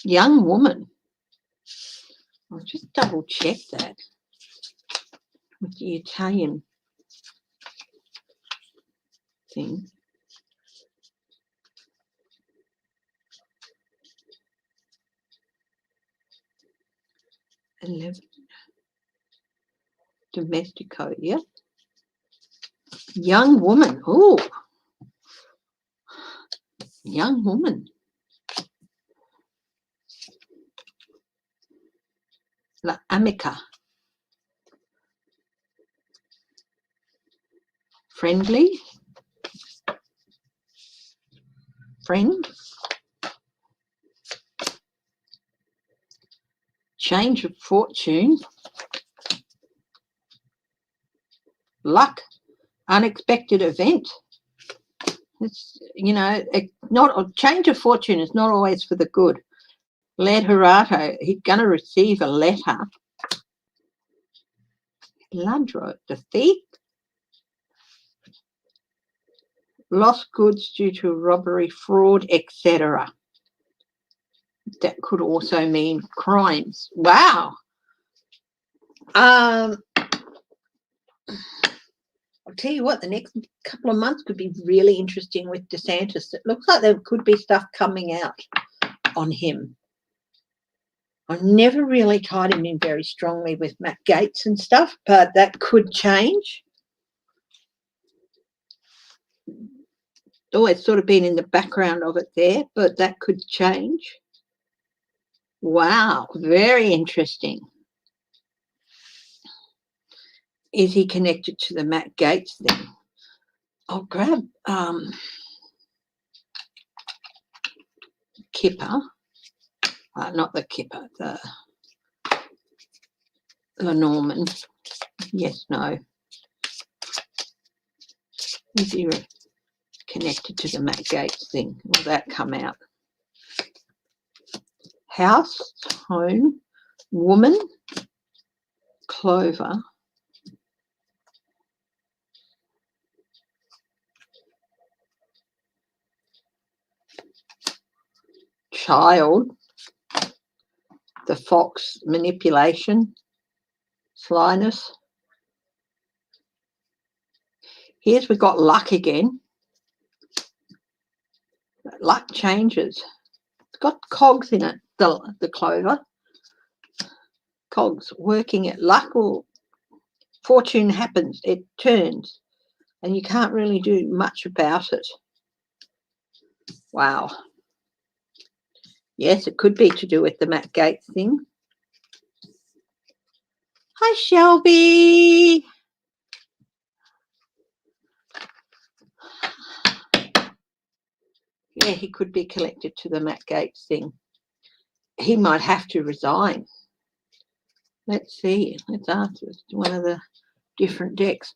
Young woman. I'll just double check that with the Italian thing. 11. Domestico, yeah. Young woman. Oh, young woman. La amica. Friendly. Friend. Change of fortune. Luck. Unexpected event. It's, you know, not a change of fortune is not always for the good. Laderato, he's going to receive a letter. Ladro, the thief. Lost goods due to robbery, fraud, etc. That could also mean crimes. Wow. I'll tell you what, the next couple of months could be really interesting with DeSantis. It looks like there could be stuff coming out on him. I've never really tied him in very strongly with Matt Gaetz and stuff, but that could change. Always sort of been in the background of it there, but that could change. Wow, very interesting. Is he connected to the Matt Gaetz thing? I'll grab Kipper. Not the Kipper, the Lenormand. Yes, no. Is he connected to the Matt Gaetz thing? Will that come out? House, home, woman, clover. Child, the fox, manipulation, slyness. Here's we've got luck again. Luck changes. It's got cogs in it, the clover. Cogs working at luck, or fortune happens, it turns, and you can't really do much about it. Wow. Yes, it could be to do with the Matt Gaetz thing. Hi, Shelby. Yeah, he could be connected to the Matt Gaetz thing. He might have to resign. Let's see. Let's ask one of the different decks.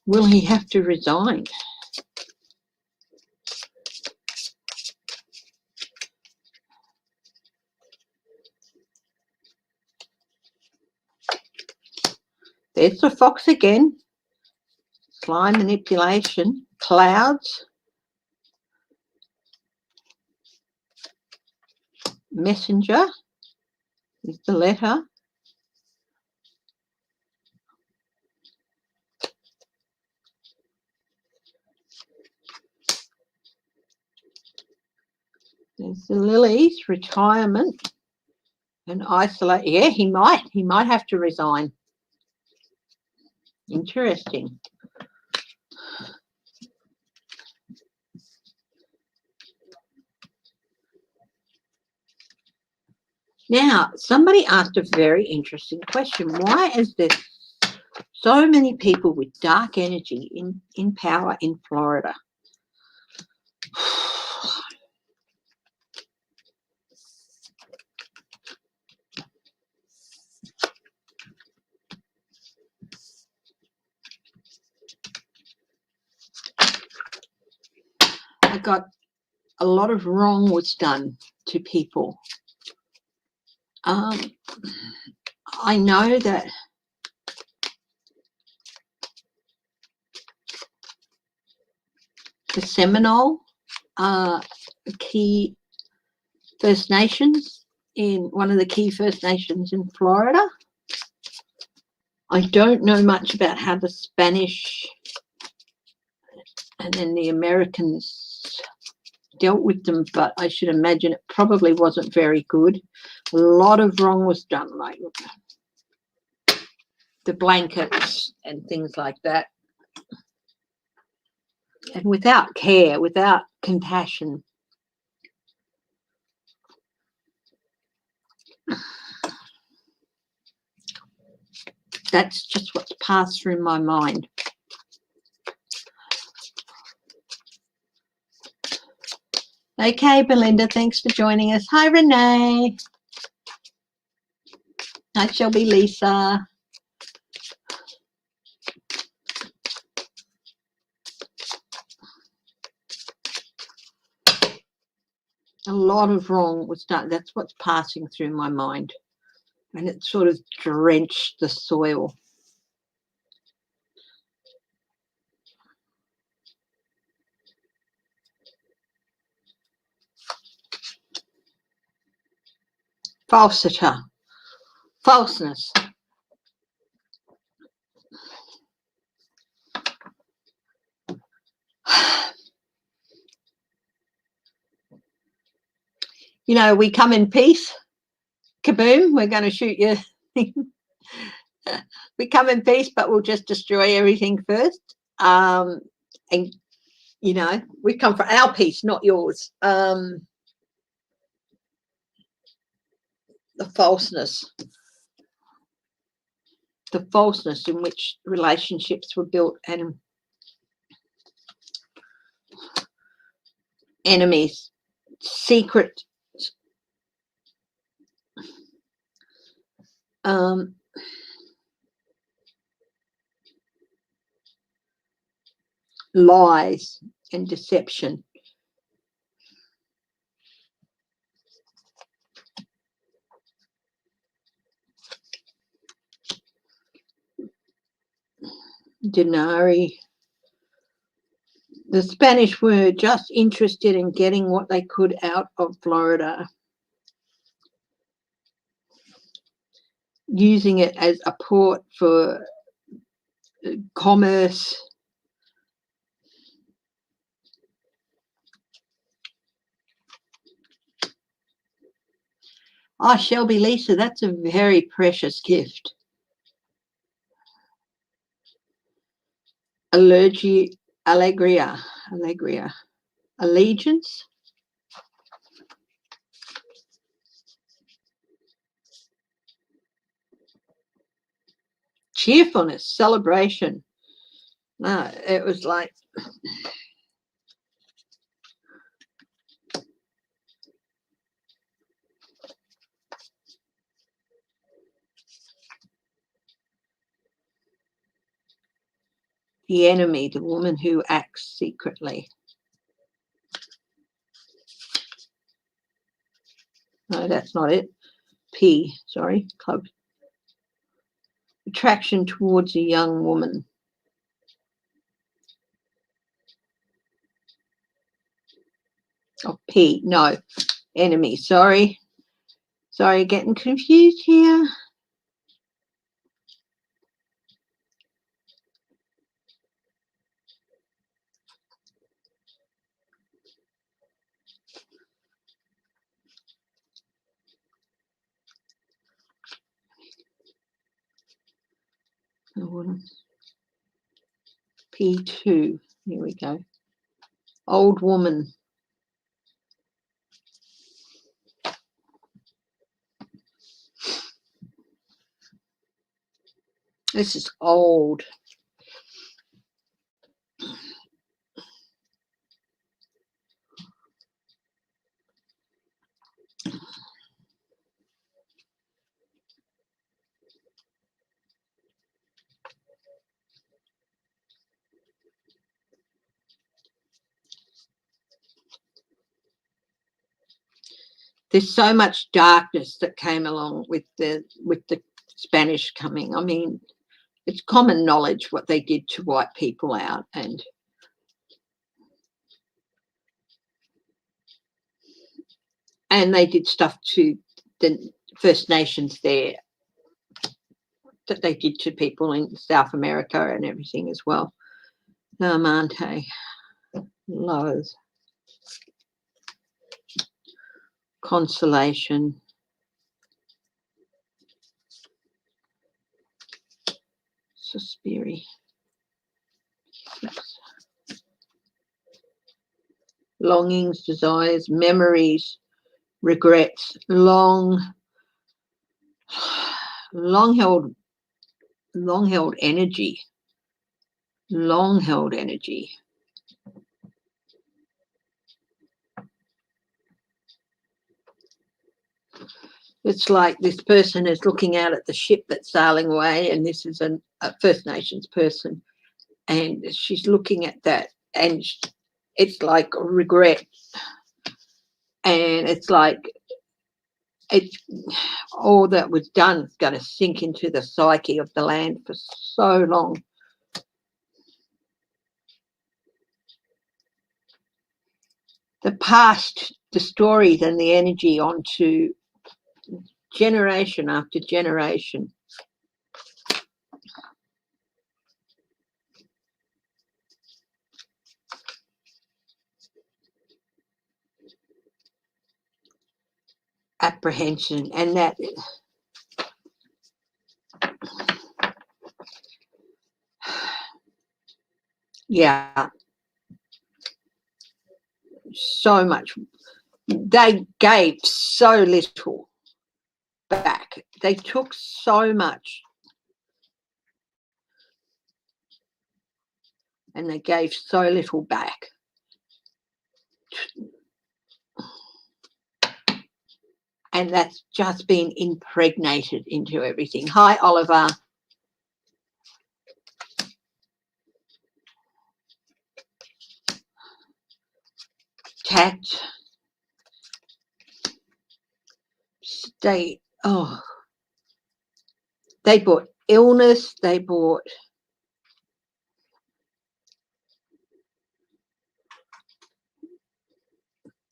Will he have to resign? There's the fox again. Fly manipulation. Clouds. Messenger is the letter. There's the lilies, retirement and isolate. Yeah, he might have to resign. Interesting. Now, somebody asked a very interesting question. Why is there so many people with dark energy in power in Florida? I got a lot of wrong was done to people. I know that the Seminole key First Nations, in one of the key First Nations in Florida. I don't know much about how the Spanish and then the Americans dealt with them, but I should imagine it probably wasn't very good. A lot of wrong was done, like the blankets and things like that. And without care, without compassion. That's just what's passed through my mind. Okay, Belinda, thanks for joining us. Hi, Renee. Hi, Shelby, Lisa. A lot of wrong was done. That's what's passing through my mind. And it sort of drenched the soil. Falsity. Falseness. You know, we come in peace. Kaboom, we're going to shoot you. We come in peace, but we'll just destroy everything first. And, you know, we come for our peace, not yours. The falseness in which relationships were built, and enemies, secret lies and deception. Denari. The Spanish were just interested in getting what they could out of Florida, using it as a port for commerce. Oh, Shelby, Lisa, that's a very precious gift. Allegria, allegiance. Cheerfulness, celebration. No, it was like the enemy, the woman who acts secretly. No, that's not it. P, sorry, club. Attraction towards a young woman. Oh, P, no, enemy, sorry. Sorry, getting confused here. P2, here we go. Old woman. This is old. There's so much darkness that came along with the Spanish coming. I mean, it's common knowledge what they did to white people out, and they did stuff to the First Nations there that they did to people in South America and everything as well. Lenormand, Lows. Consolation. Suspiri. Longings, desires, memories, regrets, long held energy. Long held energy. It's like this person is looking out at the ship that's sailing away, and this is a First Nations person, and she's looking at that, and it's like regret, and it's like all that was done is going to sink into the psyche of the land for so long. The past, the stories and the energy onto generation after generation. Apprehension, and that yeah, so much. They gave so little back. They took so much and they gave so little back. And that's just been impregnated into everything. Hi, Oliver. Tact. They brought illness, they brought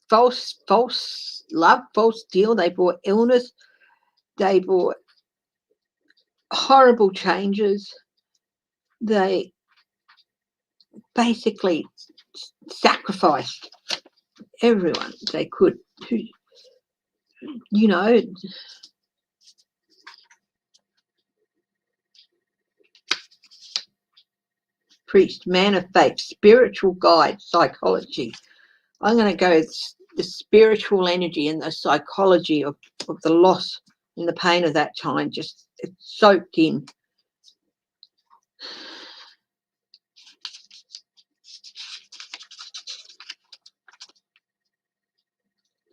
false love, false deal, they brought illness, they brought horrible changes. They basically sacrificed everyone they could to, you know, priest, man of faith, spiritual guide, psychology. I'm going to go the spiritual energy and the psychology of the loss and the pain of that time, just it's soaked in.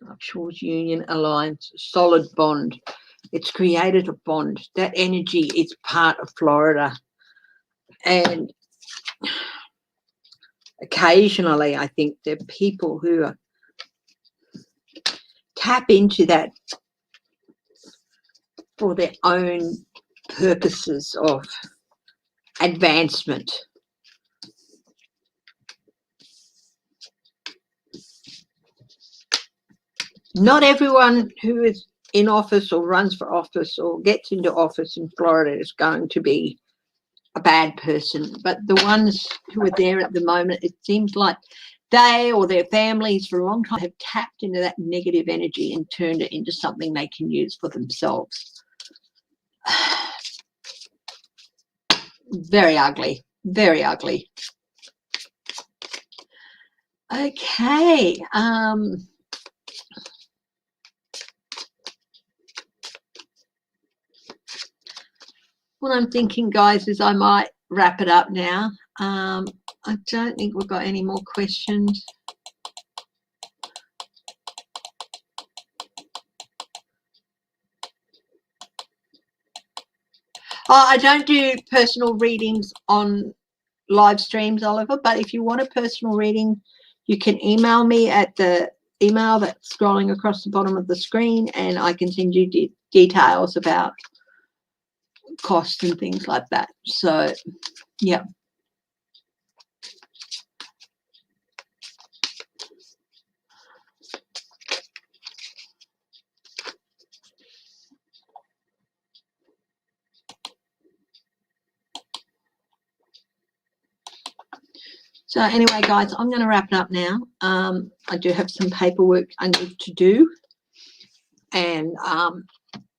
Nuptials, union, alliance, solid bond. It's created a bond. That energy is part of Florida. And occasionally, I think there are people who tap into that for their own purposes of advancement. not everyone who is in office or runs for office or gets into office in Florida is going to be a bad person, but the ones who are there at the moment, it seems like they or their families for a long time have tapped into that negative energy and turned it into something they can use for themselves. Very ugly, very ugly. Okay. What I'm thinking, guys, is I might wrap it up now. I don't think we've got any more questions. Oh, I don't do personal readings on live streams, Oliver, but if you want a personal reading, you can email me at the email that's scrolling across the bottom of the screen, and I can send you details about cost and things like that. So, yeah. So anyway, guys, I'm going to wrap it up now. I do have some paperwork I need to do, and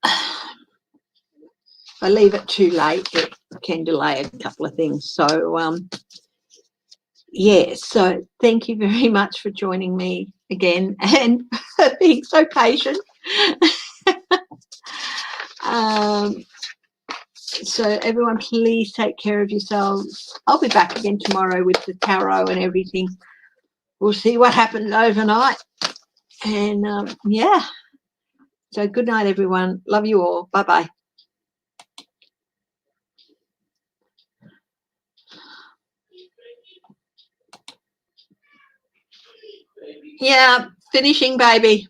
if I leave it too late, it can delay a couple of things. So, yeah, so thank you very much for joining me again and being so patient. So everyone, please take care of yourselves. I'll be back again tomorrow with the tarot and everything. We'll see what happens overnight. And yeah, so good night, everyone. Love you all. Bye-bye. Yeah, finishing, baby.